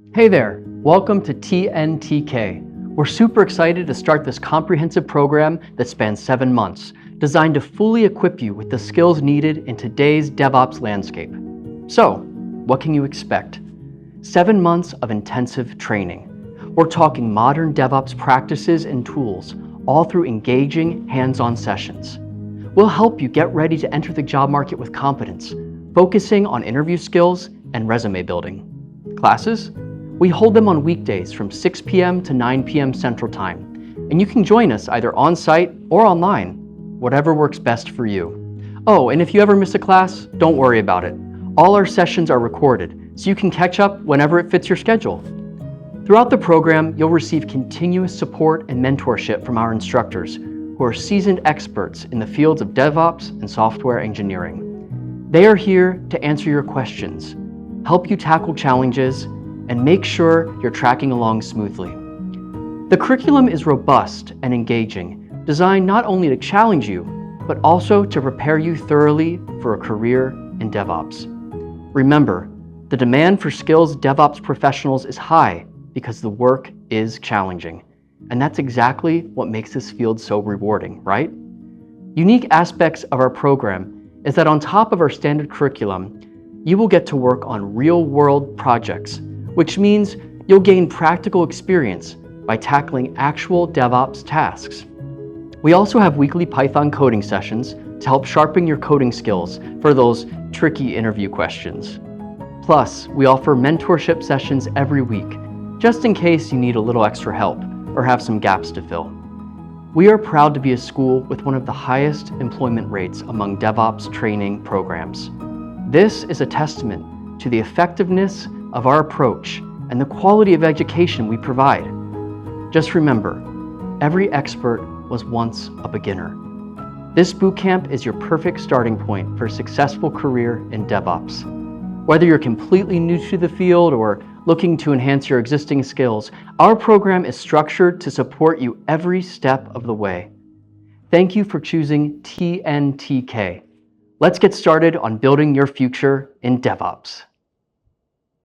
Hey there, welcome to TNTK. We're super excited to start this comprehensive program that spans 7 months, designed to fully equip you with the skills needed in today's DevOps landscape. So, what can you expect? 7 months of intensive training. We're talking modern DevOps practices and tools, all through engaging, hands-on sessions. We'll help you get ready to enter the job market with confidence, focusing on interview skills and resume building. Classes? We hold them on weekdays from 6 p.m. to 9 p.m. Central Time, and you can join us either on-site or online, whatever works best for you. Oh, and if you ever miss a class, don't worry about it. All our sessions are recorded, so you can catch up whenever it fits your schedule. Throughout the program, you'll receive continuous support and mentorship from our instructors, who are seasoned experts in the fields of DevOps and software engineering. They are here to answer your questions, help you tackle challenges, and make sure you're tracking along smoothly. The curriculum is robust and engaging, designed not only to challenge you, but also to prepare you thoroughly for a career in DevOps. Remember, the demand for skilled DevOps professionals is high because the work is challenging. And that's exactly what makes this field so rewarding, right? Unique aspects of our program is that on top of our standard curriculum, you will get to work on real-world projects, which means you'll gain practical experience by tackling actual DevOps tasks. We also have weekly Python coding sessions to help sharpen your coding skills for those tricky interview questions. Plus, we offer mentorship sessions every week, just in case you need a little extra help or have some gaps to fill. We are proud to be a school with one of the highest employment rates among DevOps training programs. This is a testament to the effectiveness of our approach and the quality of education we provide. Just remember, every expert was once a beginner. This bootcamp is your perfect starting point for a successful career in DevOps. Whether you're completely new to the field or looking to enhance your existing skills, our program is structured to support you every step of the way. Thank you for choosing TNTK. Let's get started on building your future in DevOps.